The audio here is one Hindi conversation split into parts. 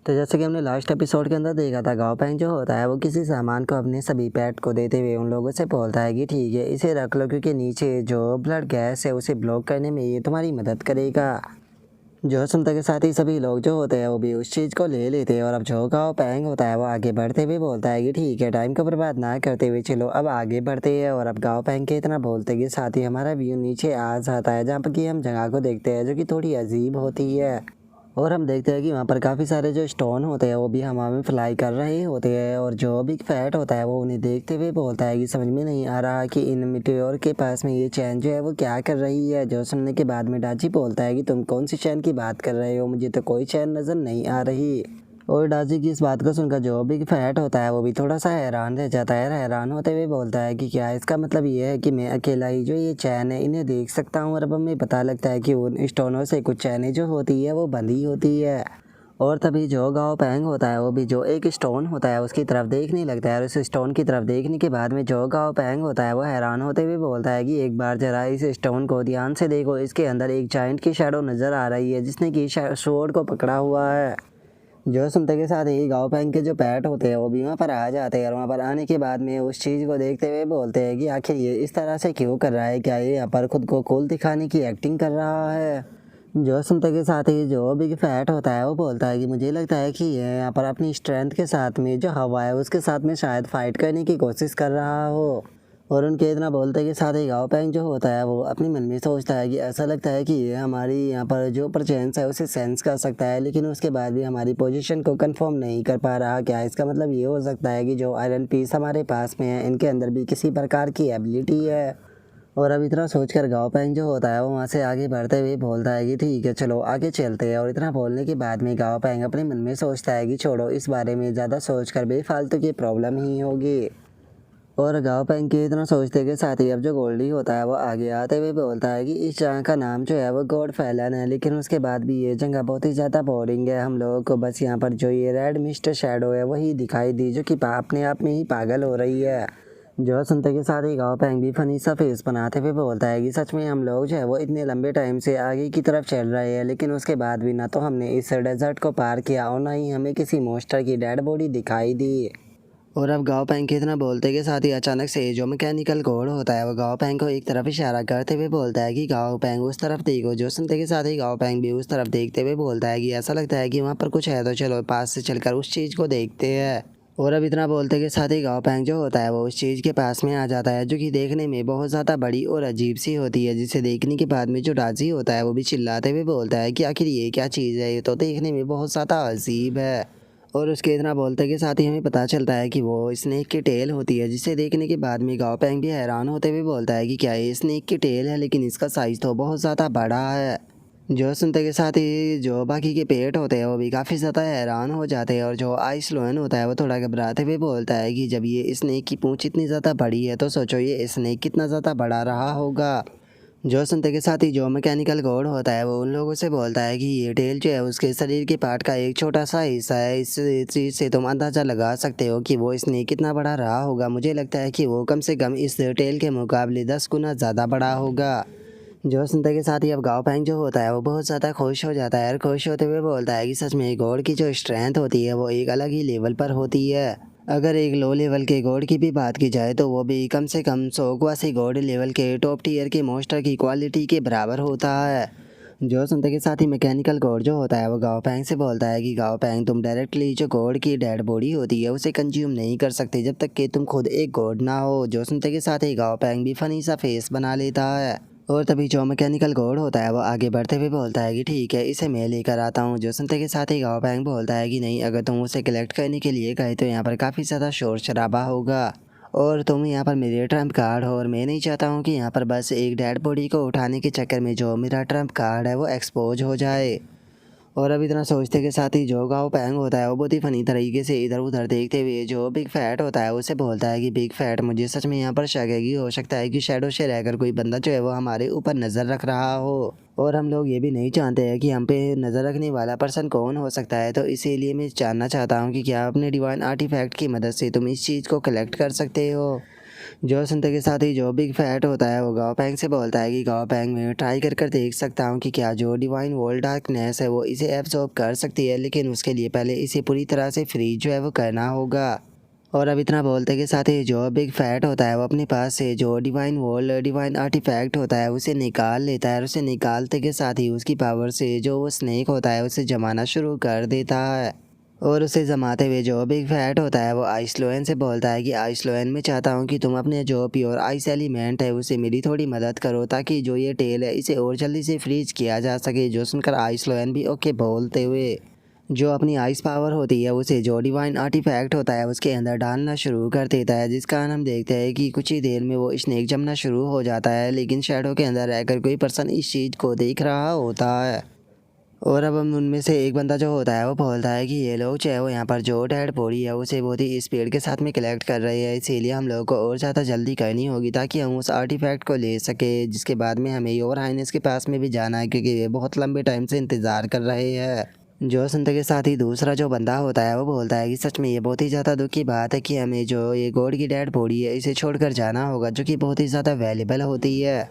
तो जैसे कि हमने लास्ट एपिसोड के अंदर देखा था, गाओ पैंग जो होता है वो किसी सामान को अपने सभी पेट को देते हुए उन लोगों से बोलता है कि ठीक है, इसे रख लो क्योंकि नीचे जो ब्लड गैस है उसे ब्लॉक करने में ये तुम्हारी मदद करेगा। जो सुनते के साथ ही सभी लोग जो होते हैं वो भी उस चीज़ को ले लेते हैं। और अब जो गाओ पैंग होता है वो आगे बढ़ते हुए बोलता है कि ठीक है, टाइम को बर्बाद ना करते हुए चलो अब आगे बढ़ते हैं। और अब गाओ पैंग के इतना बोलते कि साथ ही हमारा व्यू नीचे आ जाता है, जहाँ पर कि हम जगह को देखते हैं जो कि थोड़ी अजीब होती है। और हम देखते हैं कि वहाँ पर काफ़ी सारे जो स्टोन होते हैं वो भी हवा में फ्लाई कर रहे होते हैं। और जो बिग फैट होता है वो उन्हें देखते हुए बोलता है कि समझ में नहीं आ रहा कि इन मिट्योर के पास में ये चैन जो है वो क्या कर रही है। जो सुनने के बाद में डाची बोलता है कि तुम कौन सी चैन की बात कर रहे हो, मुझे तो कोई चैन नज़र नहीं आ रही। और डाची की इस बात को सुनकर जो बिग फैट होता है वो भी थोड़ा सा हैरान रह जाता है। हैरान होते हुए बोलता है कि क्या इसका मतलब ये है कि मैं अकेला ही जो ये चैन है इन्हें देख सकता हूँ। और अब हमें पता लगता है कि उन स्टोनों से कुछ चैनें जो होती है वो बंधी होती है। और तभी जो गाओ पैंग होता है वो भी जो एक स्टोन होता है उसकी तरफ देखने लगता है। और उस स्टोन की तरफ देखने के बाद में जो गाओ पैंग होता है वो हैरान होते हुए बोलता है कि एक बार जरा इस स्टोन को ध्यान से देखो, इसके अंदर एक जाइंट की शैडो नज़र आ रही है जिसने कि स्वॉर्ड को पकड़ा हुआ है। जो सुनते के साथ ही गाओ पैंग के जो पैट होते हैं वो भी वहाँ पर आ जाते हैं। और वहाँ पर आने के बाद में उस चीज़ को देखते हुए बोलते हैं कि आखिर ये इस तरह से क्यों कर रहा है, क्या ये यहाँ पर खुद को कूल दिखाने की एक्टिंग कर रहा है। जो सुनते के साथ ही जो बिग फैट होता है वो बोलता है कि मुझे लगता है कि ये यहाँ पर अपनी स्ट्रेंथ के साथ में जो हवा है उसके साथ में शायद फाइट करने की कोशिश कर रहा हो। और उनके इतना बोलते के साथ ही गाओ पैंग जो होता है वो अपने मन में सोचता है कि ऐसा लगता है कि ये हमारी यहाँ पर जो परचेंस है उसे सेंस कर सकता है, लेकिन उसके बाद भी हमारी पोजीशन को कंफर्म नहीं कर पा रहा। क्या इसका मतलब ये हो सकता है कि जो आयरन पीस हमारे पास में है इनके अंदर भी किसी प्रकार की एबिलिटी है। और अब इतना सोचकर गाओ पैंग जो होता है वो वहाँ से आगे बढ़ते हुए बोलता है कि ठीक है चलो आगे चलते हैं। और इतना बोलने के बाद में गाओ पैंग अपने मन में सोचता है कि छोड़ो, इस बारे में ज़्यादा सोचकर बेफालतू की प्रॉब्लम ही होगी। और गाँव पैंग के इतना सोचते के साथ ही अब जो गोल्डी होता है वो आगे आते हुए बोलता है कि इस जगह का नाम जो है वो गॉड फैलन है, लेकिन उसके बाद भी ये जगह बहुत ही ज़्यादा बोरिंग है। हम लोगों को बस यहाँ पर जो ये रेड मिस्टर शैडो है वही दिखाई दी जो कि अपने आप में ही पागल हो रही है। जो सुनते के साथ ही गाँव पैंग भी फनी सा फेस बनाते हुए बोलता है कि सच में हम लोग जो है वो इतने लंबे टाइम से आगे की तरफ चल रहे हैं, लेकिन उसके बाद भी ना तो हमने इस डेजर्ट को पार किया और ना ही हमें किसी मोस्टर की डेड बॉडी दिखाई दी। और अब गाँव पैंग के इतना बोलते के साथ ही अचानक से जो मैकेनिकल घोड़ होता है वो गाँव पैंग को एक तरफ इशारा करते हुए बोलता है कि गाँव पैंग उस तरफ देखो। जो सुनते के साथ ही गाँव पैंग भी उस तरफ देखते हुए बोलता है कि ऐसा लगता है कि वहाँ पर कुछ है, तो चलो पास से चलकर उस चीज़ को देखते हैं। और अब इतना बोलते के साथ ही गाँव पैंग जो होता है वो उस चीज़ के पास में आ जाता है जो कि देखने में बहुत ज़्यादा बड़ी और अजीब सी होती है, जिसे देखने के बाद में जो डाजी होता है वो भी चिल्लाते हुए बोलता है कि आखिर ये क्या चीज़ है, ये तो देखने में बहुत ज़्यादा अजीब है। और उसके इतना बोलते के साथ ही हमें पता चलता है कि वो स्नेक की टेल होती है, जिसे देखने के बाद में गाँव पैंग भी हैरान होते हुए बोलता है कि क्या ये स्नेक की टेल है, लेकिन इसका साइज़ तो बहुत ज़्यादा बड़ा है। जो सुनते के साथ ही जो बाकी के पेट होते हैं वो भी काफ़ी ज़्यादा हैरान हो जाते हैं। और जो आइस लोन होता है वो थोड़ा घबराते हुए बोलता है कि जब ये स्नेक की पूंछ इतनी ज़्यादा बड़ी है तो सोचो ये स्नेक कितना ज़्यादा बड़ा रहा होगा। जो सुनते के साथ ही जो मैकेनिकल गॉड होता है वो उन लोगों से बोलता है कि ये टेल जो है उसके शरीर के पार्ट का एक छोटा सा हिस्सा है। इस चीज़ से तुम अंदाज़ा लगा सकते हो कि वो स्नेक कितना बड़ा रहा होगा। मुझे लगता है कि वो कम से कम इस टेल के मुकाबले 10 गुना ज़्यादा बड़ा होगा। जो सुनते के साथ ही अब गाँव पैंग जो होता है वो बहुत ज़्यादा खुश हो जाता है और खुश होते हुए बोलता है कि सच में गॉड की जो स्ट्रेंथ होती है वो एक अलग ही लेवल पर होती है। अगर एक लो लेवल के गॉड की भी बात की जाए तो वो भी कम से कम 100 गॉड लेवल के टॉप टीयर के मोस्टर की क्वालिटी के बराबर होता है। जो सुनते के साथ ही मैकेनिकल गॉड जो होता है वो गाँव पैंग से बोलता है कि गाँव पैंग तुम डायरेक्टली जो गॉड की डेड बॉडी होती है उसे कंज्यूम नहीं कर सकते जब तक कि तुम खुद एक गॉड ना हो। जो सुनते के साथ ही गाँव पैंग भी फनी सा फेस बना लेता है। और तभी जो मैकेनिकल गॉड होता है वो आगे बढ़ते हुए बोलता है कि ठीक है, इसे मैं लेकर आता हूँ। जो सुनते के साथ ही गाँव पैंग बोलता है कि नहीं, अगर तुम उसे कलेक्ट करने के लिए गए तो यहाँ पर काफ़ी ज़्यादा शोर शराबा होगा और तुम यहाँ पर मेरे ट्रम्प कार्ड हो, और मैं नहीं चाहता हूँ कि यहाँ पर बस एक डेड बॉडी को उठाने के चक्कर में जो मेरा ट्रम्प कार्ड है वो एक्सपोज हो जाए। और अब इतना सोचते के साथ ही जो गाँव पैंग होता है वो बहुत ही फनी तरीके से इधर उधर देखते हुए जो बिग फैट होता है उसे बोलता है कि बिग फैट, मुझे सच में यहाँ पर शक है कि हो सकता है कि शैडो से रहकर कोई बंदा जो है वो हमारे ऊपर नज़र रख रहा हो, और हम लोग ये भी नहीं जानते हैं कि हम पे नज़र रखने वाला पर्सन कौन हो सकता है। तो इसीलिए मैं जानना चाहता हूँ कि क्या अपने डिवाइन आर्टिफैक्ट की मदद से तुम इस चीज़ को कलेक्ट कर सकते हो। जो सुनते के साथ ही जो बिग फैट होता है वो गाओ पैंग से बोलता है कि गाओ पैंग मैं ट्राई कर देख सकता हूँ कि क्या जो डिवाइन वोल्ट डार्कनेस है वो इसे एब्जॉर्ब कर सकती है, लेकिन उसके लिए पहले इसे पूरी तरह से फ्रीज जो है वो करना होगा। और अब इतना बोलते के साथ ही जो बिग फैट होता है वो अपने पास से जो डिवाइन वोल्ट डिवाइन आर्टिफैक्ट होता है उसे निकाल लेता है, और उसे निकालते के साथ ही उसकी पावर से जो वो स्नेक होता है उसे जमाना शुरू कर देता है। और उसे जमाते हुए जो बिग फैट होता है वो आइसलोएन से बोलता है कि आइसलोएन मैं चाहता हूँ कि तुम अपने जो प्योर आइस एलिमेंट है उसे मेरी थोड़ी मदद करो, ताकि जो ये टेल है इसे और जल्दी से फ्रीज किया जा सके। जो सुनकर आइसलोएन भी ओके बोलते हुए जो अपनी आइस पावर होती है उसे जो डिवाइन आर्टिफैक्ट होता है उसके अंदर डालना शुरू कर देता है, जिस कारण हम देखते हैं कि कुछ ही देर में वो स्नेक जमना शुरू हो जाता है, लेकिन शैडो के अंदर रहकर कोई पर्सन इस चीज़ को देख रहा होता है। और अब हम उनमें से एक बंदा जो होता है वो बोलता है कि ये लोग चाहे वो यहाँ पर जो डेड बॉडी है उसे बहुत ही स्पीड के साथ में कलेक्ट कर रहे हैं, इसीलिए हम लोगों को और ज़्यादा जल्दी करनी होगी ताकि हम उस आर्टिफैक्ट को ले सके, जिसके बाद में हमें योर हाइनेस के पास में भी जाना है क्योंकि वे बहुत लंबे टाइम से इंतज़ार कर रहे हैं। जो सुनते के साथ ही दूसरा जो बंदा होता है वो बोलता है कि सच में ये बहुत ही ज़्यादा दुख की बात है कि हमें जो ये गॉड की डेड बॉडी है इसे छोड़कर जाना होगा, जो कि बहुत ही ज़्यादा वैल्यूबल होती है।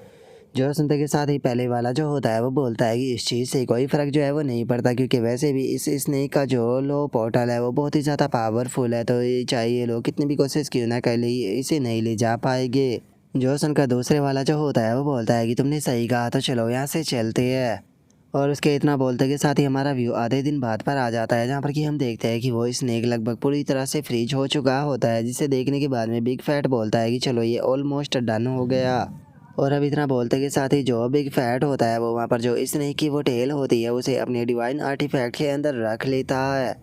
जो सुनते के साथ ही पहले वाला जो होता है वो बोलता है कि इस चीज़ से कोई फ़र्क जो है वो नहीं पड़ता, क्योंकि वैसे भी इस स्नेक का जो लो पोर्टल है वो बहुत ही ज़्यादा पावरफुल है, तो ये चाहिए लोग कितनी भी कोशिश क्यों ना कर ले इसे नहीं ले जा पाएंगे। जो सुनकर दूसरे वाला जो होता है वो बोलता है कि तुमने सही कहा, तो चलो यहाँ से चलते हैं। और उसके इतना बोलते के साथ ही हमारा व्यू आधे दिन बाद पर आ जाता है, जहाँ पर कि हम देखते हैं कि वो स्नेक लगभग पूरी तरह से फ्रीज हो चुका होता है, जिसे देखने के बाद में बिग फैट बोलता है कि चलो ये ऑलमोस्ट डन हो गया। और अब इतना बोलते के साथ ही जो बिग फैट होता है वो वहाँ पर जो स्नेक की वो टेल होती है उसे अपने डिवाइन आर्टिफैक्ट के अंदर रख लेता है,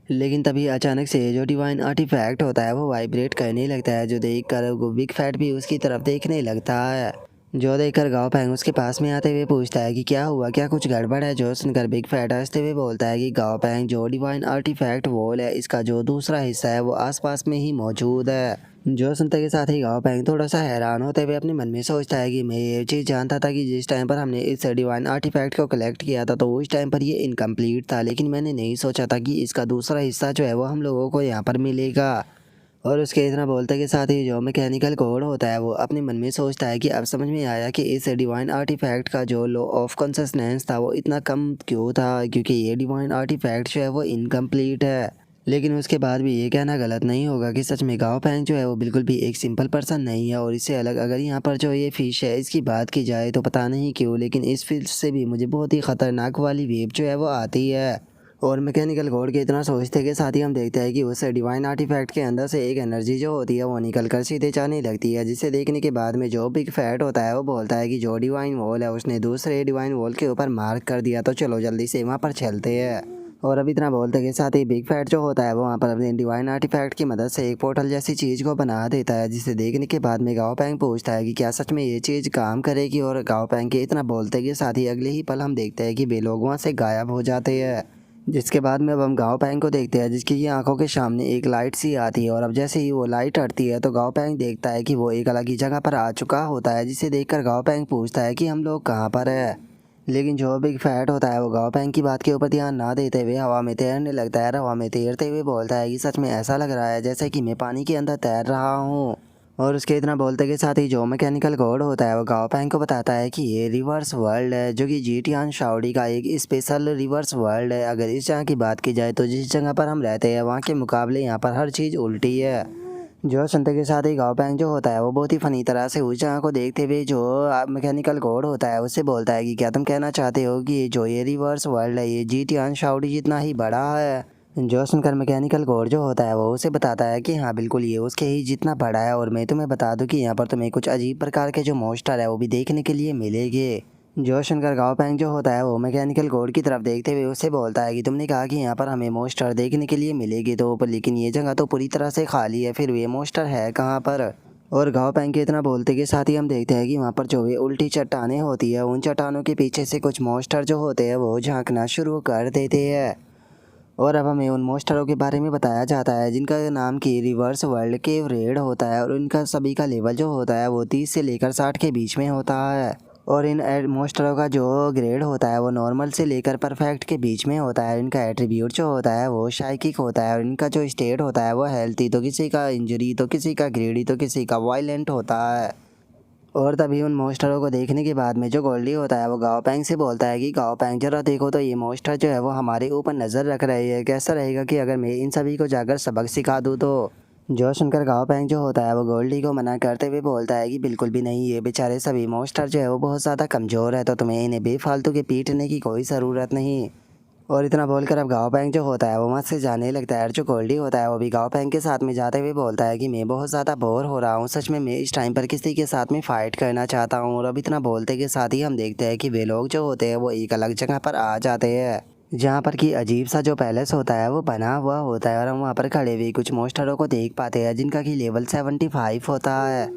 लेकिन तभी अचानक से जो डिवाइन आर्टिफैक्ट होता है वो वाइब्रेट करने लगता है, जो देखकर वो बिग फैट भी उसकी तरफ देखने लगता है। जो देखकर गाओ पैंग उसके पास में आते हुए पूछता है कि क्या हुआ, क्या कुछ गड़बड़ है। जो सुनकर बिग फैट हंसते हुए बोलता है कि गाओ पैंग जो डिवाइन आर्टिफैक्ट वॉल है इसका जो दूसरा हिस्सा है वो आसपास में ही मौजूद है। जो सुनते के साथ ही गाओ पैंग थोड़ा सा हैरान होते हुए अपने मन में सोचता है कि मैं ये चीज़ जानता था कि जिस टाइम पर हमने इस डिवाइन आर्टिफैक्ट को कलेक्ट किया था तो उस टाइम पर ये इनकम्प्लीट था, लेकिन मैंने नहीं सोचा था कि इसका दूसरा हिस्सा जो है वो हम लोगों को यहाँ पर मिलेगा। और उसके इतना बोलते के साथ ही जो मैकेनिकल कोड होता है वो अपने मन में सोचता है कि अब समझ में आया कि इस डिवाइन आर्टिफैक्ट का जो लॉ ऑफ कॉन्सिस्टेंस था वो इतना कम क्यों था, क्योंकि ये डिवाइन आर्टिफैक्ट जो है वो इनकम्प्लीट है। लेकिन उसके बाद भी ये कहना गलत नहीं होगा कि सच में गाओ पैंग जो है वो बिल्कुल भी एक सिंपल पर्सन नहीं है, और इससे अलग अगर यहाँ पर जो ये फिश है इसकी बात की जाए तो पता नहीं क्यों लेकिन इस फिश से भी मुझे बहुत ही ख़तरनाक वाली वेव जो है वो आती है। और मैकेनिकल गॉड के इतना सोचते के साथ ही हम देखते हैं कि उस डिवाइन आर्टिफैक्ट के अंदर से एक एनर्जी जो होती है वो निकल कर सीधे जाने लगती है, जिसे देखने के बाद में जो बिग फैट होता है वो बोलता है कि जो डिवाइन वॉल है उसने दूसरे डिवाइन वॉल के ऊपर मार्क कर दिया, तो चलो जल्दी से वहाँ पर चलते हैं। और अभी इतना बोलते के साथ ही बिग फैट जो होता है वो वहाँ पर अपने डिवाइन आर्टिफैक्ट की मदद से एक पोर्टल जैसी चीज़ को बना देता है, जिसे देखने के बाद में गाओ पैंग पूछता है कि क्या सच में ये चीज़ काम करेगी। और गाओ पैंग के इतना बोलते के साथ ही अगले ही पल हम देखते हैं कि वे लोग वहाँ से गायब हो जाते हैं। जिसके बाद में अब हम गाओ पैंग को देखते हैं, जिसकी ये आंखों के सामने एक लाइट सी आती है, और अब जैसे ही वो लाइट हटती है तो गाओ पैंग देखता है कि वो एक अलग ही जगह पर आ चुका होता है, जिसे देखकर गाओ पैंग पूछता है कि हम लोग कहाँ पर है। लेकिन जो बिग फैट होता है वो गाओ पैंग की बात के ऊपर ध्यान ना देते हुए हवा में तैरने लगता है। हवा में तैरते हुए बोलता है कि सच में ऐसा लग रहा है जैसे कि मैं पानी के अंदर तैर रहा हूँ। और उसके इतना बोलते के साथ ही जो मैकेनिकल गॉड होता है वो गाओ पैंग को बताता है कि ये रिवर्स वर्ल्ड है, जो कि जीटियान शाओडी का एक स्पेशल रिवर्स वर्ल्ड है। अगर इस जगह की बात की जाए तो जिस जगह पर हम रहते हैं वहाँ के मुकाबले यहाँ पर हर चीज़ उल्टी है। जो सुनते के साथ ही गाओ पैंग जो होता है वो बहुत ही फनी तरह से उस जगह को देखते हुए जो मैकेनिकल गॉड होता है उससे बोलता है कि क्या तुम कहना चाहते हो कि जो ये रिवर्स वर्ल्ड है ये जीटियान शाओडी जितना ही बड़ा है। जो सुनकर मैकेनिकल गॉड जो होता है वो उसे बताता है कि हाँ बिल्कुल ये उसके ही जितना बड़ा है, और मैं तुम्हें बता दूं कि यहाँ पर तुम्हें कुछ अजीब प्रकार के जो मोस्टर है वो भी देखने के लिए मिलेंगे। जो सुनकर गाओ पैंग जो होता है वो मैकेनिकल गॉड की तरफ देखते हुए उससे बोलता है कि तुमने कहा कि यहाँ पर हमें मोस्टर देखने के लिए मिलेगी तो पर लेकिन ये जगह तो पूरी तरह से खाली है, फिर ये मोस्टर है कहाँ पर। और गाओ पैंग के इतना बोलते के साथ ही हम देखते हैं कि वहाँ पर जो ये उल्टी चट्टानें होती है उन चट्टानों के पीछे से कुछ मोस्टर जो होते हैं वो झांकना शुरू कर देते हैं। और अब हमें उन मोस्टरों के बारे में बताया जाता है जिनका नाम की रिवर्स वर्ल्ड केव रेड होता है, और इनका सभी का लेवल जो होता है वो 30 से लेकर 60 के बीच में होता है। और इन मोस्टरों का जो ग्रेड होता है वो नॉर्मल से लेकर परफेक्ट के बीच में होता है। इनका एट्रीब्यूट जो होता है वो साइकिक होता है और इनका जो स्टेट होता है वो हेल्थी, तो किसी का इंजरी, तो किसी का ग्रेडी, तो किसी का वायलेंट होता है। और तभी उन मोस्टरों को देखने के बाद में जो गोल्डी होता है वो गाओ पैंग से बोलता है कि गाओ पैंग जरा देखो तो ये मोस्टर जो है वो हमारे ऊपर नज़र रख रही है, कैसा रहेगा कि अगर मैं इन सभी को जाकर सबक सिखा दूँ तो। जो सुनकर गाओ पैंग जो होता है वो गोल्डी को मना करते हुए बोलता है कि बिल्कुल भी नहीं, ये बेचारे सभी मोस्टर जो है वो बहुत ज़्यादा कमज़ोर है, तो तुम्हें इन्हें बेफालतू के पीटने की कोई ज़रूरत नहीं। और इतना बोलकर अब गाओ पैंग जो होता है वो वहाँ से जाने लगता है और जो गोल्डी होता है वो भी गाओ पैंग के साथ में जाते हुए बोलता है कि मैं बहुत ज़्यादा बोर हो रहा हूँ, सच में मैं इस टाइम पर किसी के साथ में फ़ाइट करना चाहता हूँ। और अब इतना बोलते के साथ ही हम देखते हैं कि वे लोग जो होते हैं वो एक अलग जगह पर आ जाते हैं, जहाँ पर कि अजीब सा जो पैलेस होता है वो बना हुआ होता है। और हम वहाँ पर खड़े हुए कुछ मोस्टरों को देख पाते हैं जिनका कि लेवल 75 होता है।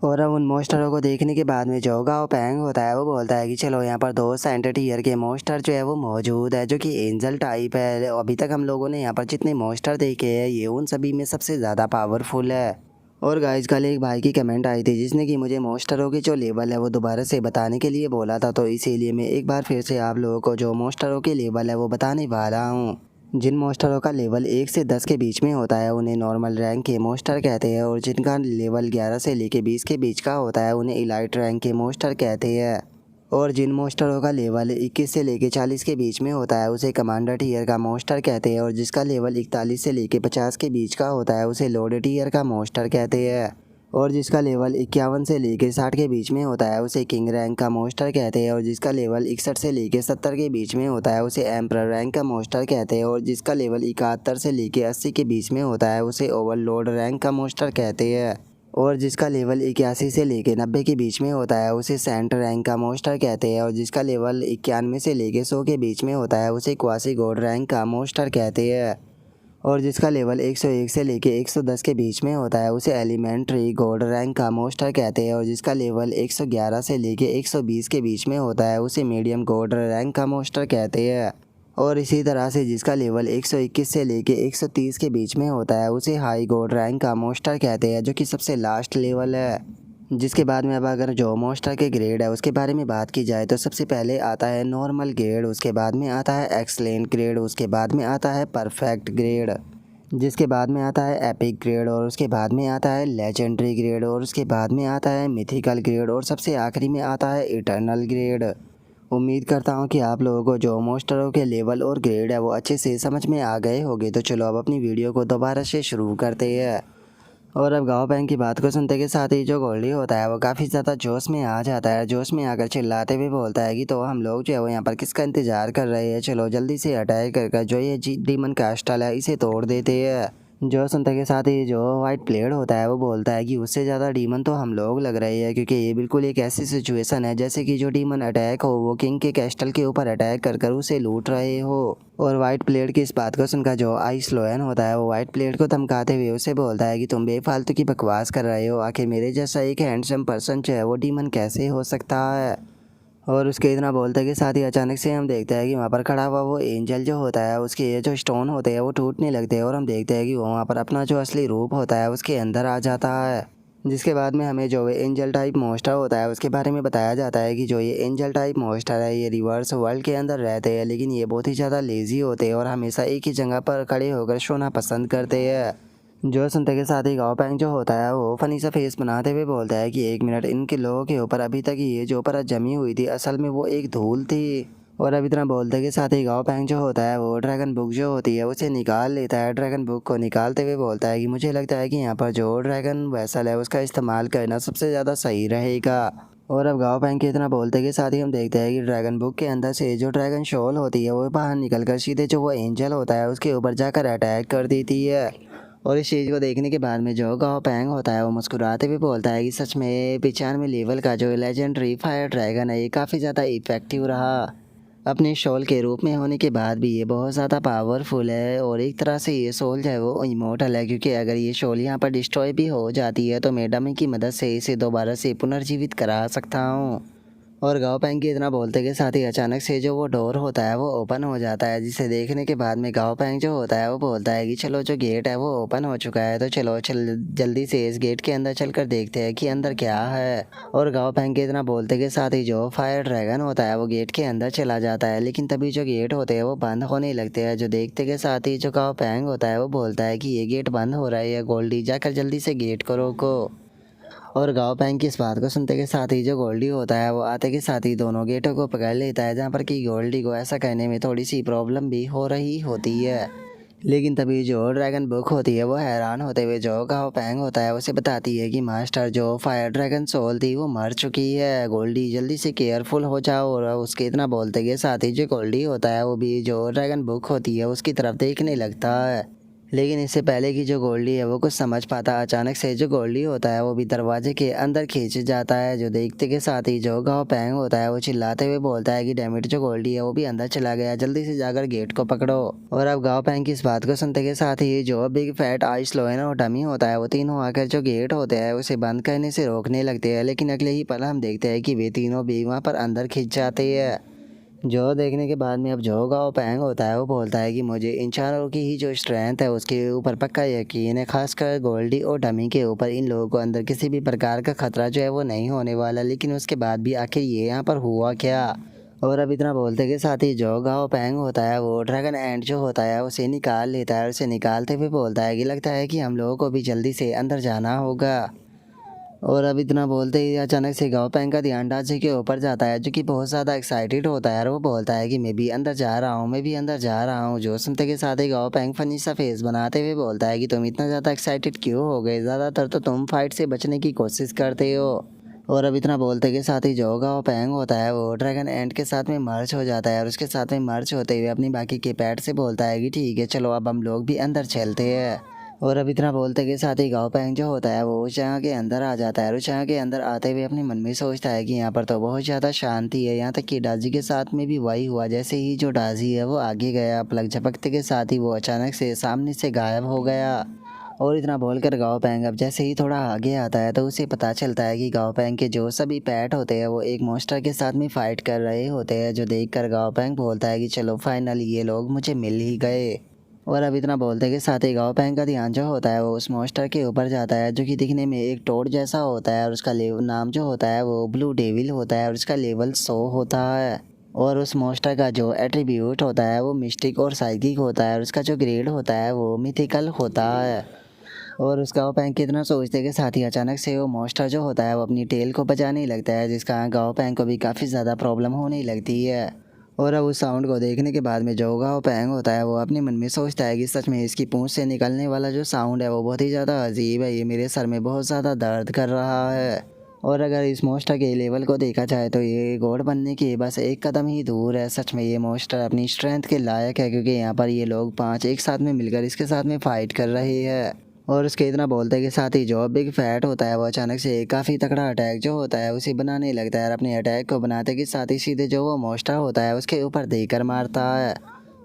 और अब उन मोस्टरों को देखने के बाद में जो गाओ पैंग होता है वो बोलता है कि चलो यहाँ पर 2 सेंटर टीयर के मोस्टर जो है वो मौजूद है, जो कि एंजल टाइप है। अभी तक हम लोगों ने यहाँ पर जितने मोस्टर देखे हैं ये उन सभी में सबसे ज़्यादा पावरफुल है। और गाइस कल एक भाई की कमेंट आई थी जिसने कि मुझे मोस्टरों के जो लेवल है वो दोबारा से बताने के लिए बोला था, तो इसीलिए मैं एक बार फिर से आप लोगों को जो मोस्टरों के लेवल है वो बताने वाला हूँ। जिन मोस्टरों का लेवल 1 से 10 के बीच में होता है उन्हें नॉर्मल रैंक के मोस्टर कहते हैं, और जिनका लेवल 11 से लेके 20 के बीच का होता है उन्हें इलाइट रैंक के मोस्टर कहते हैं। और जिन मोस्टरों का लेवल 21 से लेके 40 के बीच में होता है उसे कमांडर टीयर का मोस्टर कहते हैं, और जिसका लेवल 41 से लेके 50 के बीच का होता है उसे लोड टीयर का मोस्टर कहते हैं। और जिसका लेवल 51 से लेके 60 के बीच में होता है उसे किंग रैंक का मोस्टर कहते हैं, और जिसका लेवल 61 से लेके 70 के बीच में होता है उसे एम्परर रैंक का मोस्टर कहते हैं, और जिसका लेवल 71 से लेके 80 के बीच में होता है उसे ओवरलोड रैंक का मोस्टर कहते हैं। और जिसका लेवल 81 से लेके 90 के बीच में होता है उसे सेंट रैंक का मोस्टर कहते हैं, और जिसका लेवल 91 से लेके 100 के बीच में होता है उसे क्वासी गोड रैंक का मोस्टर कहते हैं। और जिसका लेवल 101 से लेके 110 के बीच में होता है उसे एलिमेंट्री गोल्ड रैंक का मोस्टर कहते हैं, और जिसका लेवल 111 से लेके 120 के बीच में होता है उसे मीडियम गोल्ड रैंक का मोस्टर कहते हैं। और इसी तरह से जिसका लेवल 121 से लेके 130 के बीच में होता है उसे हाई गोल्ड रैंक का मोस्टर कहते हैं, जो कि सबसे लास्ट लेवल है। जिसके बाद में अब अगर जो मोस्टर के ग्रेड है उसके बारे में बात की जाए तो सबसे पहले आता है नॉर्मल ग्रेड, उसके बाद में आता है एक्सलेंट ग्रेड, उसके बाद में आता है परफेक्ट ग्रेड, जिसके बाद में आता है एपिक ग्रेड, और उसके बाद में आता है लेजेंडरी ग्रेड, और उसके बाद में आता है मिथिकल ग्रेड, और सबसे आखिरी में आता है इटर्नल ग्रेड। उम्मीद करता हूँ कि आप लोगों को जो मोस्टरों के लेवल और ग्रेड है वो अच्छे से समझ में आ गए होंगे। तो चलो अब अपनी वीडियो को दोबारा से शुरू करते हैं। और अब गाओ पैंग की बात को सुनते के साथ ही जो गोल्डी होता है वो काफ़ी ज़्यादा जोश में आ जाता है। जोश में आकर चिल्लाते हुए बोलता है कि तो हम लोग जो है वो यहाँ पर किसका इंतज़ार कर रहे हैं, चलो जल्दी से अटैक कर जो ये डीमन कैस्टल है इसे तोड़ देते हैं। जो सुनते के साथ ही जो वाइट प्लेयर होता है वो बोलता है कि उससे ज़्यादा डीमन तो हम लोग लग रहे हैं, क्योंकि ये बिल्कुल एक ऐसी सिचुएशन है जैसे कि जो डीमन अटैक हो वो किंग के कैस्टल के ऊपर अटैक कर कर उसे लूट रहे हो। और वाइट प्लेयर की इस बात को सुनकर जो आइस लोयन होता है वो वाइट प्लेयर को धमकाते हुए उसे बोलता है कि तुम बेफालतू की बकवास कर रहे हो, आखिर मेरे जैसा एक हैंडसम पर्सन जो है वो डीमन कैसे हो सकता है। और उसके इतना बोलते के साथ ही अचानक से हम देखते हैं कि वहाँ पर खड़ा हुआ वो एंजल जो होता है उसके ये जो स्टोन होते हैं वो टूटने लगते हैं, और हम देखते हैं कि वो वहाँ पर अपना जो असली रूप होता है उसके अंदर आ जाता है। जिसके बाद में हमें जो एंजल टाइप मोस्टर होता है उसके बारे में बताया जाता है कि जो ये एंजल टाइप मोस्टर है ये रिवर्स वर्ल्ड के अंदर रहते हैं, लेकिन ये बहुत ही ज़्यादा लेज़ी होते हैं और हमेशा एक ही जगह पर खड़े होकर सोना पसंद करते हैं। जो सुनते के साथ ही गाओ पैंग जो होता है वो फनी सा फेस बनाते हुए बोलता है कि 1 मिनट, इनके लोगों के ऊपर अभी तक ये जो परत जमी हुई थी असल में वो एक धूल थी। और अब इतना बोलते के साथ ही गाओ पैंग जो होता है वो ड्रैगन बुक जो होती है उसे निकाल लेता है। ड्रैगन बुक को निकालते हुए बोलता है कि मुझे लगता है कि यहाँ पर जो ड्रैगन वेसल है उसका इस्तेमाल करना सबसे ज़्यादा सही रहेगा। और अब गाओ पैंग के इतना बोलते के साथ ही हम देखते हैं कि ड्रैगन बुक के अंदर से जो ड्रैगन शॉल होती है वो बाहर निकल कर सीधे जो वो एंजल होता है उसके ऊपर जाकर अटैक कर देती है। और इस चीज़ को देखने के बाद में जो गाओ पैंग होता है वो मुस्कुराते हुए बोलता है कि सच में 95 लेवल का जो लेजेंडरी फायर ड्रैगन है ये काफ़ी ज़्यादा इफेक्टिव रहा। अपने शॉल के रूप में होने के बाद भी ये बहुत ज़्यादा पावरफुल है, और एक तरह से ये सोल जो है वो इमोर्टल है, क्योंकि अगर ये शॉल यहाँ पर डिस्ट्रॉय भी हो जाती है तो मैं डमी की मदद से इसे दोबारा से पुनर्जीवित करा सकता हूँ। और गाओ पैंग के इतना बोलते के साथ ही अचानक से जो वो डोर होता है वो ओपन हो जाता है, जिसे देखने के बाद में गाओ पैंग जो होता है वो बोलता है कि चलो जो गेट है वो ओपन हो चुका है, तो चलो जल्दी से इस गेट के अंदर चलकर देखते हैं कि अंदर क्या है। और गाओ पैंग के इतना बोलते के साथ ही जो फायर ड्रैगन होता है वो गेट के अंदर चला जाता है, लेकिन तभी जो गेट होते हैं वो बंद होने लगते हैं। जो देखते के साथ ही जो गाओ पैंग होता है वो बोलता है कि ये गेट बंद हो रहा है, या गोल्डी जाकर जल्दी से गेट को रोको। और गाँव पैंग की इस बात को सुनते के साथ ही जो गोल्डी होता है वो आते के साथ ही दोनों गेटों को पकड़ लेता है, जहाँ पर कि गोल्डी को ऐसा करने में थोड़ी सी प्रॉब्लम भी हो रही होती है। लेकिन तभी जो ड्रैगन बुक होती है वो हैरान होते हुए जो गाँव पैंग होता है उसे बताती है कि मास्टर जो फायर ड्रैगन सोल थी वो मर चुकी है, गोल्डी जल्दी से केयरफुल हो जाओ। और उसके इतना बोलते के साथ ही जो गोल्डी होता है वो भी जो ड्रैगन बुक होती है उसकी तरफ देखने लगता है। लेकिन इससे पहले कि जो गोल्डी है वो कुछ समझ पाता, अचानक से जो गोल्डी होता है वो भी दरवाजे के अंदर खींच जाता है। जो देखते के साथ ही जो गाँव पैंग होता है वो चिल्लाते हुए बोलता है कि डैमिट जो गोल्डी है वो भी अंदर चला गया, जल्दी से जाकर गेट को पकड़ो। और अब गाँव पैंग की इस बात को सुनते के साथ ही जो बिग फैट आइस लोएन और डमी होता है वो तीनों आकर जो गेट होते हैं उसे बंद करने से रोकने लगते हैं, लेकिन अगले ही पल हम देखते हैं कि वे तीनों भी वहाँ पर अंदर खिंच जाते हैं। जो देखने के बाद में अब जो गाँव पैंग होता है वो बोलता है कि मुझे इन चारों की ही जो स्ट्रेंथ है उसके ऊपर पक्का यकीन है, खासकर गोल्डी और डमी के ऊपर। इन लोगों को अंदर किसी भी प्रकार का खतरा जो है वो नहीं होने वाला, लेकिन उसके बाद भी आखिर ये यहाँ पर हुआ क्या। और अब इतना बोलते के साथ ही जो गाँव पैंग होता है वो ड्रैगन एंड जो होता है उसे निकाल लेता है, और उसे निकालते हुए बोलता है कि लगता है कि हम लोगों को भी जल्दी से अंदर जाना होगा। और अब इतना बोलते ही अचानक से गाँव पैंग का ध्यान डांचे के ऊपर जाता है, जो कि बहुत ज़्यादा एक्साइटेड होता है, और वो बोलता है कि मैं भी अंदर जा रहा हूँ, मैं भी अंदर जा रहा हूँ। जो सुनते के साथ ही गाँव पैंग फनी सा फेस बनाते हुए बोलता है कि तुम इतना ज़्यादा एक्साइटेड क्यों हो गए, ज़्यादातर तो तुम फाइट से बचने की कोशिश करते हो। और अब इतना बोलते के साथ ही जो गाँव पैंग होता है वो ड्रैगन एंड के साथ में मर्ज हो जाता है, और उसके साथ में मर्ज होते हुए अपनी बाकी के पैट से बोलता है कि ठीक है चलो अब हम लोग भी अंदर चलते हैं। और अब इतना बोलते के साथ ही गाँव पैंग जो होता है वो उस जगह के अंदर आ जाता है, और उस जगह के अंदर आते हुए अपने मन में सोचता है कि यहाँ पर तो बहुत ज़्यादा शांति है, यहाँ तक कि डाजी के साथ में भी वही हुआ। जैसे ही जो डाजी है वो आगे गया, पलक झपकते के साथ ही वो अचानक से सामने से गायब हो गया। और इतना बोलकर गाँव पैंग अब जैसे ही थोड़ा आगे आता है तो उसे पता चलता है कि गाँव पैंग के जो सभी पैट होते हैं वो एक मॉन्स्टर के साथ में फाइट कर रहे होते हैं। जो देखकर गाँव पैंग बोलता है कि चलो फाइनली ये लोग मुझे मिल ही गए। और अब इतना बोलते के साथ ही गाँव पैंग का ध्यान जो होता है वो उस मॉन्स्टर के ऊपर जाता है, जो कि दिखने में एक टोड जैसा होता है, और उसका नाम जो होता है वो ब्लू डेविल होता है, और उसका लेवल 100 होता है। और उस मॉन्स्टर का जो एट्रीब्यूट होता है वो मिस्टिक और साइकिक होता है, और उसका जो ग्रेड होता है वो मिथिकल होता है। और उस गाँव पैंग कितना सोचते के साथ ही अचानक से वो मॉन्स्टर जो होता है वो अपनी टेल को बजाने लगता है, जिसका गाँव पैंग को भी काफ़ी ज़्यादा प्रॉब्लम होने लगती है। और अब उस साउंड को देखने के बाद में जो गाँव पैंग होता है वो अपने मन में सोचता है कि सच में इसकी पूंछ से निकलने वाला जो साउंड है वो बहुत ही ज़्यादा अजीब है, ये मेरे सर में बहुत ज़्यादा दर्द कर रहा है। और अगर इस मॉन्स्टर के लेवल को देखा जाए तो ये गॉड बनने के बस एक कदम ही दूर है। सच में ये मॉन्स्टर अपनी स्ट्रेंथ के लायक है, क्योंकि यहाँ पर ये लोग 5 एक साथ में मिलकर इसके साथ में फ़ाइट कर रहे हैं। और उसके इतना बोलते के साथ ही जो बिग फैट होता है वो अचानक से काफ़ी तगड़ा अटैक जो होता है उसे बनाने लगता है, और अपने अटैक को बनाते के साथ ही सीधे जो वो मॉन्स्टर होता है उसके ऊपर देकर मारता है।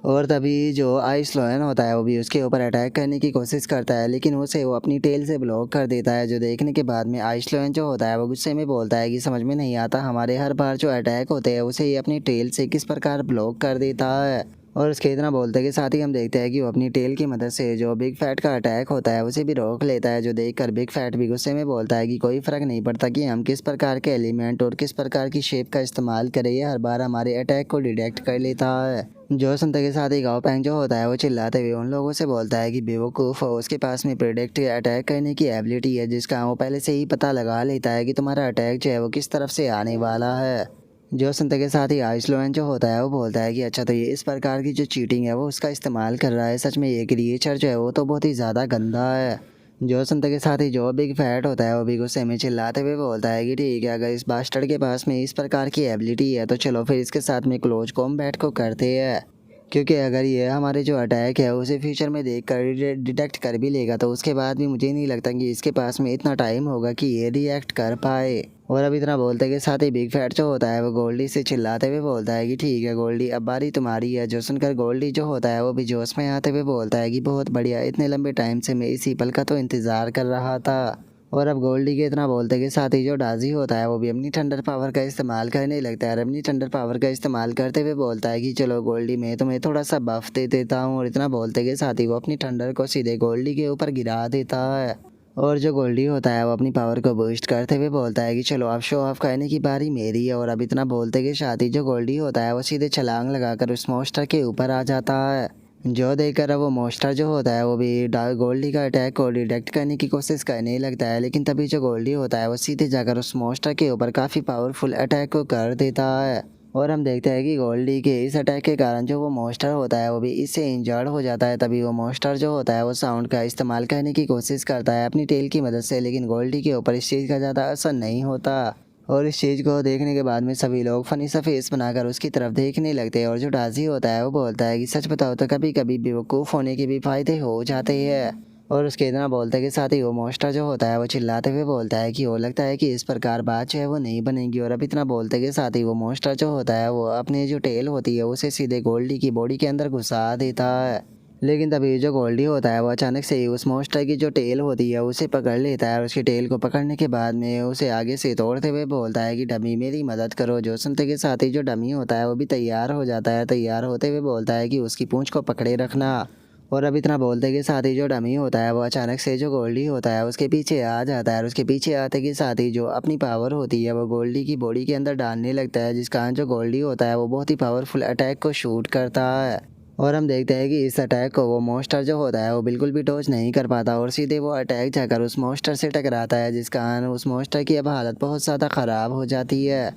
और तभी जो आइस लॉयन होता है वो भी उसके ऊपर अटैक करने की कोशिश करता है, लेकिन उसे वो अपनी टेल से ब्लॉक कर देता है। जो देखने के बाद में आइस लॉयन जो होता है वो गुस्से में बोलता है कि समझ में नहीं आता हमारे हर बार जो अटैक होते हैं उसे ये अपनी टेल से किस प्रकार ब्लॉक कर देता है। और उसके इतना बोलते के साथ ही हम देखते हैं कि वो अपनी टेल की मदद से जो बिग फैट का अटैक होता है उसे भी रोक लेता है। जो देखकर बिग फैट भी गुस्से में बोलता है कि कोई फ़र्क नहीं पड़ता कि हम किस प्रकार के एलिमेंट और किस प्रकार की शेप का इस्तेमाल करें, ये हर बार हमारे अटैक को डिटेक्ट कर लेता है। जो सुनते के साथ ही गाँव पैंग जो होता है वो चिल्लाते हुए उन लोगों से बोलता है कि बेवकूफ़ हो, उसके पास में प्रेडिक्ट अटैक करने की एबिलिटी है, जिसका वो पहले से ही पता लगा लेता है कि तुम्हारा अटैक जो है वो किस तरफ से आने वाला है। जो सुनते के साथ ही आइसलोन जो होता है वो बोलता है कि अच्छा तो ये इस प्रकार की जो चीटिंग है वो उसका इस्तेमाल कर रहा है, सच में ये क्रिएचर जो है वो तो बहुत ही ज़्यादा गंदा है। जो सुनते के साथ ही जो बिग फैट होता है वो भी गुस्से में चिल्लाते हुए बोलता है कि ठीक है, अगर इस बास्टर्ड के पास में इस प्रकार की एबिलिटी है तो चलो फिर इसके साथ में क्लोज कॉम्बैट को करते हैं, क्योंकि अगर ये हमारे जो अटैक है उसे फ्यूचर में देख कर डिटेक्ट कर भी लेगा तो उसके बाद भी मुझे नहीं लगता कि इसके पास में इतना टाइम होगा कि ये रिएक्ट कर पाए। और अब इतना बोलते के साथ ही बिग फैट जो होता है वो गोल्डी से चिल्लाते हुए बोलता है कि ठीक है गोल्डी, अब बारी तुम्हारी है। जो सुनकर गोल्डी जो होता है वो भी जोश में आते हुए बोलता है कि बहुत बढ़िया, इतने लंबे टाइम से मैं इसी पल का तो इंतज़ार कर रहा था। और अब गोल्डी के इतना बोलते के साथ ही जो डाजी होता है वो भी अपनी थंडर पावर का इस्तेमाल करने लगता है और अपनी थंडर पावर का इस्तेमाल करते हुए बोलता है कि चलो गोल्डी मैं तुम्हें थोड़ा सा बफ दे देता हूँ। और इतना बोलते के साथ ही वो अपनी थंडर को सीधे गोल्डी के ऊपर गिरा देता है। और जो गोल्डी होता है वो अपनी पावर को बूस्ट करते हुए बोलता है कि चलो अब शो ऑफ करने की बारी मेरी है। और अब इतना बोलते के साथ ही जो गोल्डी होता है वो सीधे छलांग लगाकर उस मॉन्स्टर के ऊपर आ जाता है। जो देखकर अब वो मॉन्स्टर जो होता है वो भी गोल्डी का अटैक को डिटेक्ट करने की कोशिश करने लगता है, लेकिन तभी जो गोल्डी होता है वो सीधे जाकर उस मॉन्स्टर के ऊपर काफ़ी पावरफुल अटैक को कर देता है। और हम देखते हैं कि गोल्डी के इस अटैक के कारण जो वो मॉन्स्टर होता है वो भी इससे इंजर्ड हो जाता है। तभी वो मॉन्स्टर जो होता है वो साउंड का इस्तेमाल करने की कोशिश करता है अपनी टेल की मदद से, लेकिन गोल्डी के ऊपर इस चीज़ का ज़्यादा असर नहीं होता। और इस चीज़ को देखने के बाद में सभी लोग फनी सा फेस बनाकर उसकी तरफ देखने लगते हैं। और जो डाजी होता है वो बोलता है कि सच बताओ तो कभी कभी बेवकूफ़ होने के भी फ़ायदे हो जाते हैं। और उसके इतना बोलते के साथ ही वो मॉन्स्टर जो होता है वो चिल्लाते हुए बोलता है कि वो लगता है कि इस प्रकार बात जो है वो नहीं बनेगी। और अब इतना बोलते के साथ ही वो मॉन्स्टर जो होता है वो अपनी जो टेल होती है उसे सीधे गोल्डी की बॉडी के अंदर घुसा देता है। लेकिन तभी जो गोल्डी होता है वो अचानक से ही उस मॉन्स्टर की जो टेल होती है उसे पकड़ लेता है। और उसकी टेल को पकड़ने के बाद में उसे आगे से तोड़ते हुए बोलता है कि डमी मेरी मदद करो। जो सुनते के साथ ही जो डमी होता है वो भी तैयार हो जाता है। तैयार होते हुए बोलता है कि उसकी पूंछ को पकड़े रखना। और अब इतना बोलते के साथ ही जो डमी होता है वो अचानक से जो गोल्डी होता है उसके पीछे आ जाता है। और उसके पीछे आते के साथ ही जो अपनी पावर होती है वो गोल्डी की बॉडी के अंदर डालने लगता है, जिस कारण जो गोल्डी होता है वो बहुत ही पावरफुल अटैक को शूट करता है। और हम देखते हैं कि इस अटैक को वो मॉन्स्टर जो होता है वो बिल्कुल भी डॉज नहीं कर पाता और सीधे वो अटैक जाकर उस मॉन्स्टर से टकराता है, जिस कारण उस मॉन्स्टर की अब हालत बहुत ज़्यादा ख़राब हो जाती है।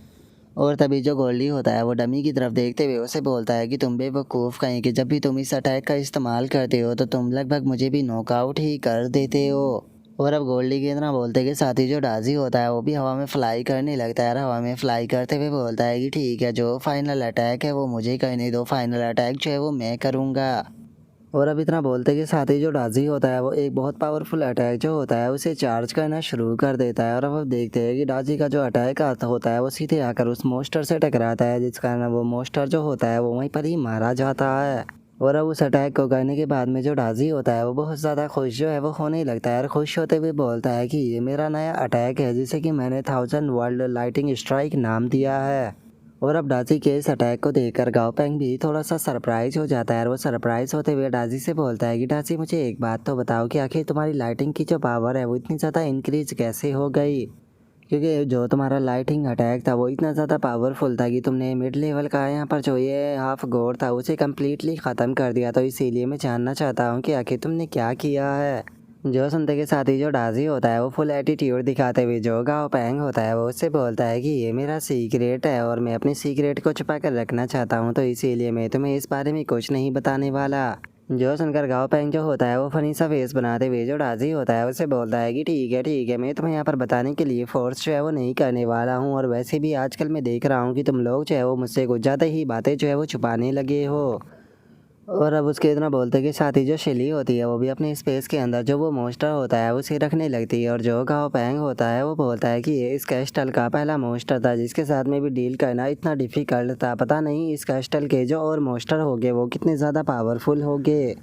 और तभी जो गोल्डी होता है वो डमी की तरफ देखते हुए उसे बोलता है कि तुम बेवकूफ़ कहीं कि जब भी तुम इस अटैक का इस्तेमाल करते हो तो तुम लगभग मुझे भी नॉकआउट ही कर देते हो। और अब गोल्डी के इतना बोलते के साथ ही जो डाजी होता है वो भी हवा में फ्लाई करने लगता है और हवा में फ्लाई करते हुए बोलता है कि ठीक है, जो फाइनल अटैक है वो मुझे करने दो, फाइनल अटैक जो है वो मैं करूँगा। और अब इतना बोलते के साथ ही जो डाजी होता है वो एक बहुत पावरफुल अटैक जो होता है उसे चार्ज करना शुरू कर देता है। और अब देखते हैं कि डाजी का जो अटैक आता होता है वो सीधे आकर उस मॉन्स्टर से टकराता है, जिस कारण वो मॉन्स्टर जो होता है वो वहीं पर ही मारा जाता है। और अब उस अटैक को करने के बाद में जो डाजी होता है वो बहुत ज़्यादा खुश जो है वो होने लगता है और खुश होते हुए बोलता है कि ये मेरा नया अटैक है जिसे कि मैंने 1000 वर्ल्ड लाइटिंग स्ट्राइक नाम दिया है। और अब डाजी के इस अटैक को देखकर गाओ पेंग भी थोड़ा सा सरप्राइज हो जाता है और वो सरप्राइज होते हुए डाजी से बोलता है कि डाजी मुझे एक बात तो बताओ कि आखिर तुम्हारी लाइटिंग की जो पावर है वो इतनी ज़्यादा इंक्रीज कैसे हो गई, क्योंकि जो तुम्हारा लाइटिंग अटैक था वो इतना ज़्यादा पावरफुल था कि तुमने मिड लेवल का यहाँ पर जो ये हाफ गोड था उसे कम्प्लीटली ख़त्म कर दिया। तो इसीलिए मैं जानना चाहता हूँ कि आखिर तुमने क्या किया है। जो सुनते के साथ ही जो डाजी होता है वो फुल एटीट्यूड दिखाते हुए जो गाओ पैंग होता है वो उससे बोलता है कि ये मेरा सीक्रेट है और मैं अपने सीक्रेट को छुपा कर रखना चाहता हूँ, तो इसीलिए मैं तुम्हें इस बारे में कुछ नहीं बताने वाला। जो सुनकर गाओ पैंग जो होता है वो फनी सा फेस बनाते हुए जो डाजी होता है उससे बोलता है कि ठीक है, मैं तुम्हें यहाँ पर बताने के लिए फोर्स जो है वो नहीं करने वाला हूँ। और वैसे भी आजकल मैं देख रहा हूँ कि तुम लोग जो है वो मुझसे कुछ ज़्यादा ही बातें जो है वो छुपाने लगे हो। और अब उसके इतना बोलते के साथ ही जो शेली होती है वो भी अपने स्पेस के अंदर जो वो मॉन्स्टर होता है उसे रखने लगती है। और जो गाओ पैंग होता है वो बोलता है कि ये इस कैस्टल का पहला मॉन्स्टर था जिसके साथ में भी डील करना इतना डिफ़िकल्ट था। पता नहीं इस कैस्टल के जो और मॉन्स्टर होंगे वो कितने ज़्यादा पावरफुल होंगे।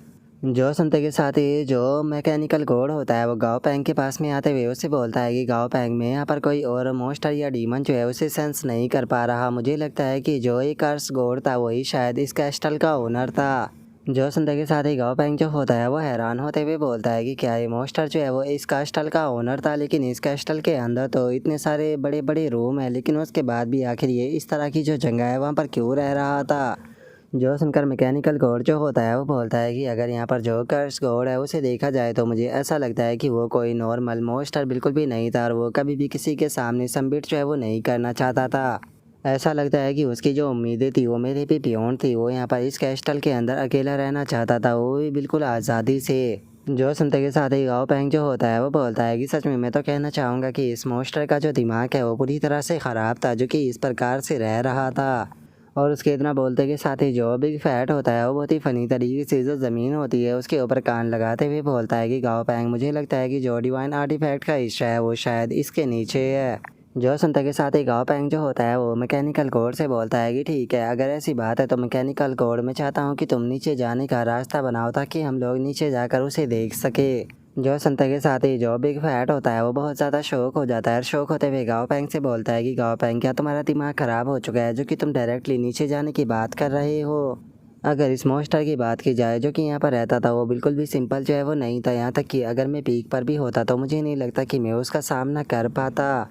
जो सुनते के साथ ही जो मैकेनिकल कोड होता है वो गाओ पैंग के पास में आते हुए उससे बोलता है कि गाओ पैंग में यहाँ पर कोई और मॉन्स्टर या डीमन जो है उसे सेंस नहीं कर पा रहा। मुझे लगता है कि जो ये कर्स गोड था वही शायद इस कैस्टल का ओनर था। जो सुनते के साथ ही गाओ पैंग जो होता है वो हैरान होते हुए बोलता है कि क्या ये मॉन्स्टर जो है वो इस कैस्टल का ओनर था, लेकिन इस कैस्टल के अंदर तो इतने सारे बड़े बड़े रूम है, लेकिन उसके बाद भी आखिर ये इस तरह की जो जगह है वहाँ पर क्यों रह रहा था। जो सुनकर मैकेनिकल गॉड जो होता है वो बोलता है कि अगर यहाँ पर जो कर्स गॉड है उसे देखा जाए तो मुझे ऐसा लगता है कि वो कोई नॉर्मल मॉन्स्टर बिल्कुल भी नहीं था और वो कभी भी किसी के सामने सबमिट जो है वो नहीं करना चाहता था। ऐसा लगता है कि उसकी जो उम्मीदें थी वो मेरे भी बियॉन्ड थी। वो यहाँ पर इस कैस्टल के अंदर अकेला रहना चाहता था, वो भी बिल्कुल आज़ादी से। जो सुनते के साथ ही गाओ पैंग जो होता है वो बोलता है कि सच में मैं तो कहना चाहूँगा कि इस मॉन्स्टर का जो दिमाग है वो पूरी तरह से ख़राब था, जो कि इस प्रकार से रह रहा था। और उसके इतना बोलते के साथ ही जो बिग फैट होता है वो बहुत ही फ़नी तरीके से जो ज़मीन होती है उसके ऊपर कान लगाते हुए बोलता है कि गाओ पैंग मुझे लगता है कि जो डिवाइन आर्टिफैक्ट का हिस्सा है वो शायद इसके नीचे है। जो सुनते के साथ ही गाओ पैंग जो होता है वो मैकेनिकल कोड से बोलता है कि ठीक है, अगर ऐसी बात है तो मैकेनिकल कोड मैं चाहता हूँ कि तुम नीचे जाने का रास्ता बनाओ ताकि हम लोग नीचे जाकर उसे देख सके। जो सुनते के साथ ही जो बिग फैट होता है वो बहुत ज़्यादा शौक हो जाता है और शौक होते हुए गाओ पैंग से बोलता है कि गाओ पैंग क्या तुम्हारा दिमाग ख़राब हो चुका है जो कि तुम डायरेक्टली नीचे जाने की बात कर रहे हो। अगर इस मॉन्स्टर की बात की जाए जो कि यहाँ पर रहता था वो बिल्कुल भी सिंपल जो है वो नहीं था, यहाँ तक कि अगर मैं पीक पर भी होता तो मुझे नहीं लगता कि मैं उसका सामना कर पाता।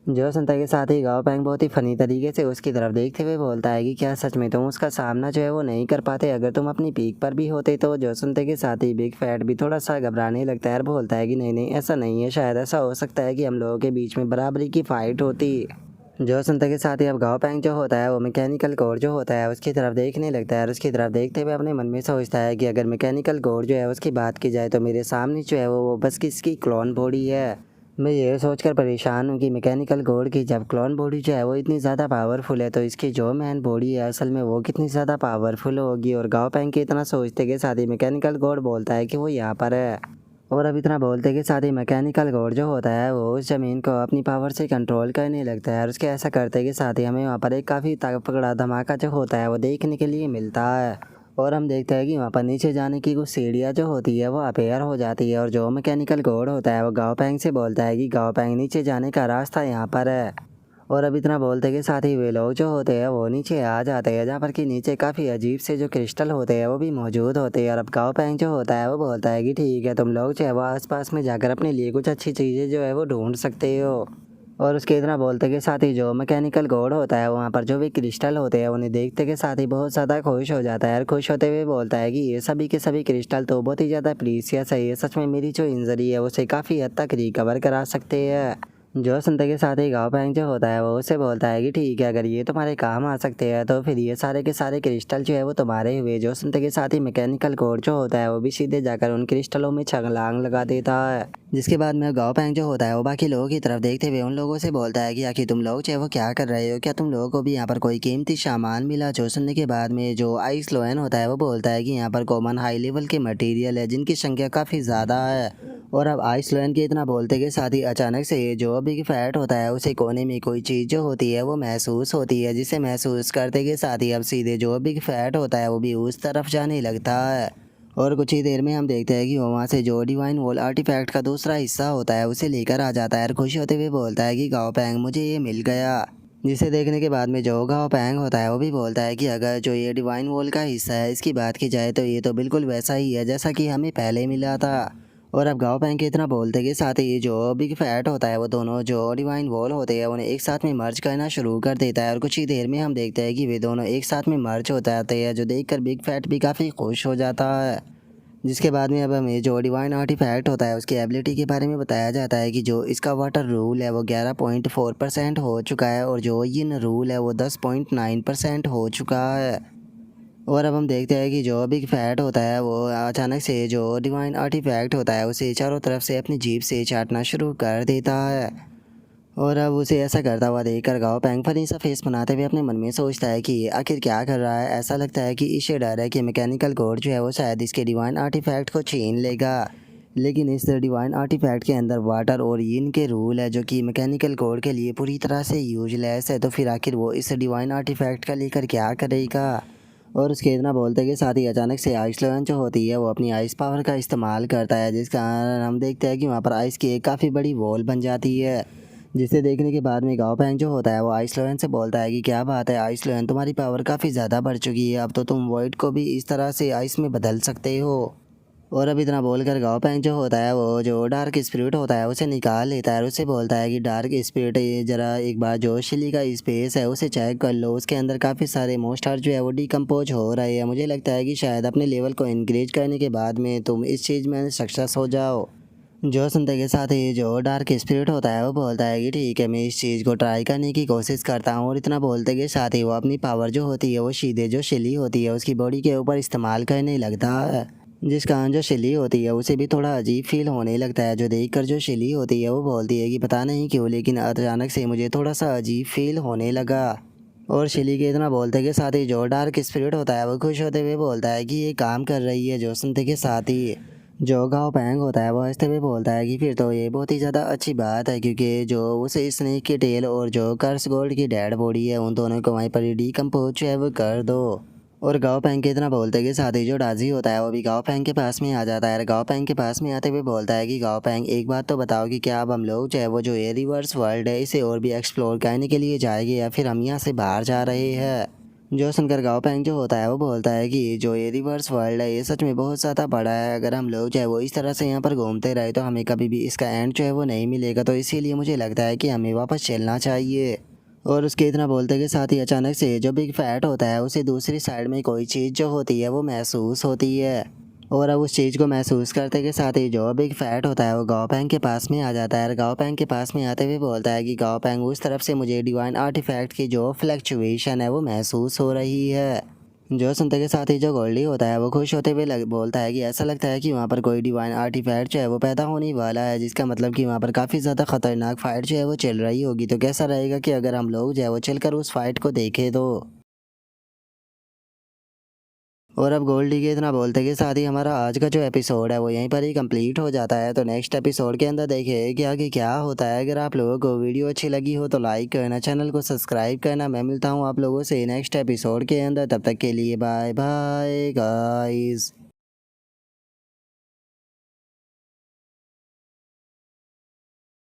जो सुनता के साथ ही गाओ पैंग बहुत ही फनी तरीके से उसकी तरफ देखते हुए बोलता है कि क्या सच में तुम उसका सामना जो है वो नहीं कर पाते अगर तुम अपनी पीक पर भी होते तो। जो सुनते के साथ ही बिग फैट भी थोड़ा सा घबराने लगता है और बोलता है कि नहीं नहीं ऐसा नहीं है, शायद ऐसा हो सकता है कि हम लोगों के बीच में बराबरी की फाइट होती। जो सुनते के साथ ही अब गाओ पैंग जो होता है वो मैकेनिकल कोर जो होता है उसकी तरफ देखने लगता है और उसकी तरफ देखते हुए अपने मन में सोचता है कि अगर मैकेनिकल कोर जो है उसकी बात की जाए तो मेरे सामने जो है वो बस किसकी क्लोन बॉडी है। मैं ये सोचकर परेशान हूँ कि मैकेनिकल कोर की जब क्लोन बॉडी जो है वो इतनी ज़्यादा पावरफुल है तो इसकी जो मैन बॉडी है असल में वो कितनी ज़्यादा पावरफुल होगी। और गाओ पैंग के इतना सोचते के साथ ही मैकेनिकल कोर बोलता है कि वो यहाँ पर है। और अब इतना बोलते के साथ ही मैकेनिकल कोड जो होता है वो उस ज़मीन को अपनी पावर से कंट्रोल करने लगता है और उसके ऐसा करते के साथ ही हमें वहाँ पर एक काफ़ी तगड़ा धमाका जो होता है वो देखने के लिए मिलता है। और हम देखते हैं कि वहाँ पर नीचे जाने की कुछ सीढ़ियाँ जो होती है वो अपेयर हो जाती है और जो मैकेनिकल कोड होता है वो गाओ पैंग से बोलता है कि गाओ पैंग नीचे जाने का रास्ता यहाँ पर है। और अब इतना बोलते के साथ ही वे लोग जो होते हैं वो नीचे आ जाते हैं जहाँ पर कि नीचे काफ़ी अजीब से जो क्रिस्टल होते हैं वो भी मौजूद होते हैं। और अब गाओ पैंग जो होता है वो बोलता है कि ठीक है तुम लोग जो है वो आसपास में जाकर अपने लिए कुछ अच्छी चीज़ें जो है वो ढूंढ सकते हो। और उसके इतना बोलते के साथ ही जो मैकेनिकल कोड होता है वहाँ पर जो भी क्रिस्टल होते हैं उन्हें देखते के साथ ही बहुत ज़्यादा खुश हो जाता है और खुश होते हुए बोलता है कि ये सभी के सभी क्रिस्टल तो बहुत ही ज़्यादा प्रीसियस है, ये सच में मेरी जो इंजरी है उसे काफ़ी हद तक रिकवर करा सकते हैं। जो सुनते के साथ ही गाँव पैंग जो होता है वो उससे बोलता है कि ठीक है अगर ये तुम्हारे काम आ सकते हैं तो फिर ये सारे के सारे क्रिस्टल जो है वो तुम्हारे हुए। जो सुनते के साथ ही मैकेनिकल कोड जो होता है वो भी सीधे जाकर उन क्रिस्टलों में छलांग लगा देता है। जिसके बाद में गाँव पैंग जो होता है वो बाकी लोगों की तरफ देखते हुए उन लोगों से बोलता है कि आखिर तुम लोग जो है वो क्या कर रहे हो, क्या तुम लोगों को भी यहाँ पर कोई कीमती सामान मिला। जो सुनने के बाद में जो आइस लोयन होता है वो बोलता है कि यहाँ पर कॉमन हाई लेवल के मटेरियल है जिनकी संख्या काफ़ी ज़्यादा है। और अब आइस लोयन के इतना बोलते के साथ ही अचानक से जो बिग फैट होता है उसे कोने में कोई चीज़ जो होती है वो महसूस होती है, जिसे महसूस करते के साथ ही अब सीधे जो बिग फैट होता है वो भी उस तरफ जाने लगता है। और कुछ ही देर में हम देखते हैं कि वो वहाँ से जो डिवाइन वॉल आर्टिफैक्ट का दूसरा हिस्सा होता है उसे लेकर आ जाता है और खुश होते हुए बोलता है कि गाओ पैंग मुझे ये मिल गया। जिसे देखने के बाद में जो गाओ पैंग होता है वो भी बोलता है कि अगर जो ये डिवाइन वॉल का हिस्सा है इसकी बात की जाए तो ये तो बिल्कुल वैसा ही है जैसा कि हमें पहले मिला था। और अब गाँव पैंग के इतना बोलते के साथ ही जो बिग फैट होता है वो दोनों जो डिवाइन वॉल होते हैं उन्हें एक साथ में मर्ज करना शुरू कर देता है और कुछ ही देर में हम देखते हैं कि वे दोनों एक साथ में मर्ज हो जाते हैं, जो देखकर बिग फैट भी काफ़ी खुश हो जाता है। जिसके बाद में अब हमें जो डिवाइन आर्टिफैक्ट होता है उसकी एबिलिटी के बारे में बताया जाता है कि जो इसका वाटर रूल है वो 11.4% हो चुका है और जो यिन रूल है वो 10.9% हो चुका है। और अब हम देखते हैं कि जो बिग फैट होता है वो अचानक से जो डिवाइन आर्टिफैक्ट होता है उसे चारों तरफ से अपनी जीभ से चाटना शुरू कर देता है। और अब उसे ऐसा करता हुआ देखकर गाओ पैंग फनी सा फेस बनाते हुए अपने मन में सोचता है कि ये आखिर क्या कर रहा है। ऐसा लगता है कि इसे डर है कि मैकेनिकल कोड जो है वो शायद इसके डिवाइन आर्टिफैक्ट को छीन लेगा। लेकिन इस डिवाइन आर्टिफैक्ट के अंदर वाटर और यिन के रूल है जो कि मैकेनिकल कोड के लिए पूरी तरह से यूजलेस है, तो फिर आखिर वो इस डिवाइन आर्टिफैक्ट का लेकर क्या करेगा। और उसके इतना बोलते के साथ ही अचानक से आइस लेवन जो होती है वो अपनी आइस पावर का इस्तेमाल करता है, जिस कारण हम देखते हैं कि वहाँ पर आइस की एक काफ़ी बड़ी वॉल बन जाती है। जिसे देखने के बाद में गाओ पैंग जो होता है वो आइस लेवन से बोलता है कि क्या बात है आइस लेवन, तुम्हारी पावर काफ़ी ज़्यादा बढ़ चुकी है, अब तो तुम वॉइड को भी इस तरह से आइस में बदल सकते हो। और अब इतना बोलकर गाओ पैंग जो होता है वो जो डार्क स्पिरिट होता है उसे निकाल लेता है और उसे बोलता है कि डार्क स्पिरिट ज़रा एक बार जो शिली का स्पेस है उसे चेक कर लो, उसके अंदर काफ़ी सारे मोस्टर जो है वो डिकम्पोज हो रहे हैं। मुझे लगता है कि शायद अपने लेवल को इंक्रीज करने के बाद में तुम इस चीज़ में सक्सेस हो जाओ। जो सुनते के साथ ही जो डार्क स्पिरिट होता है वो बोलता है कि ठीक है मैं इस चीज़ को ट्राई करने की कोशिश करता हूँ। और इतना बोलते के साथ ही वो अपनी पावर जो होती है वो सीधे जो शिली होती है उसकी बॉडी के ऊपर इस्तेमाल करने लगता है, जिस कारण जो शिली होती है उसे भी थोड़ा अजीब फील होने लगता है। जो देखकर जो शिली होती है वो बोलती है कि पता नहीं क्यों लेकिन अचानक से मुझे थोड़ा सा अजीब फील होने लगा। और शिली के इतना बोलते के साथ ही जो डार्क स्पिरिट होता है वो खुश होते हुए बोलता है कि ये काम कर रही है। जो सुनते के साथ ही जो गाँव पैंग होता है वो हंसते हुए बोलता है कि फिर तो ये बहुत ही ज़्यादा अच्छी बात है, क्योंकि जो उस स्नेक की टेल और जो कर्स गोल्ड की डेड बॉडी है उन दोनों को वहीं पर डिकम्पोज जो है वो कर दो। और गाओ पैंग के इतना बोलते के साथ ही जो डाजी होता है वो भी गाओ पैंग के पास में आ जाता है। गाओ पैंग के पास में आते हुए बोलता है कि गाओ पैंग एक बात तो बताओ कि क्या अब हम लोग चाहे वो जो ये रिवर्स वर्ल्ड है इसे और भी एक्सप्लोर करने के लिए जाएंगे या फिर हम यहाँ से बाहर जा रहे हैं। जो सुनकर गाओ पैंग जो होता है वो बोलता है कि जो ये रिवर्स वर्ल्ड है ये सच में बहुत ज़्यादा बड़ा है। अगर हम लोग जो है वो इस तरह से यहाँ पर घूमते रहे तो हमें कभी भी इसका एंड जो है वो नहीं मिलेगा, तो इसीलिए मुझे लगता है कि हमें वापस चलना चाहिए। और उसके इतना बोलते के साथ ही अचानक से जो बिग फैट होता है उसे दूसरी साइड में कोई चीज़ जो होती है वो महसूस होती है। और अब उस चीज़ को महसूस करते के साथ ही जो बिग फैट होता है वो गाओ पैंग के पास में आ जाता है। और गाओ पैंग के पास में आते हुए बोलता है कि गाओ पैंग उस तरफ से मुझे डिवाइन आर्टिफैक्ट की जो फ्लक्चुएशन है वो महसूस हो रही है। जो सुनते के साथ ही जो गोल्डी होता है वो खुश होते हुए बोलता है कि ऐसा लगता है कि वहाँ पर कोई डिवाइन आर्टिफैक्ट जो है वो पैदा होने वाला है, जिसका मतलब कि वहाँ पर काफ़ी ज़्यादा खतरनाक फाइट जो है वो चल रही होगी। तो कैसा रहेगा कि अगर हम लोग जो है वो चलकर उस फाइट को देखें तो। और अब गोल्डी के इतना बोलते के साथ ही हमारा आज का जो एपिसोड है वो यहीं पर ही कंप्लीट हो जाता है। तो नेक्स्ट एपिसोड के अंदर देखिए कि आगे क्या होता है। अगर आप लोगों को वीडियो अच्छी लगी हो तो लाइक करना, चैनल को सब्सक्राइब करना। मैं मिलता हूँ आप लोगों से नेक्स्ट एपिसोड के अंदर, तब तक के लिए बाय बाय गाइस।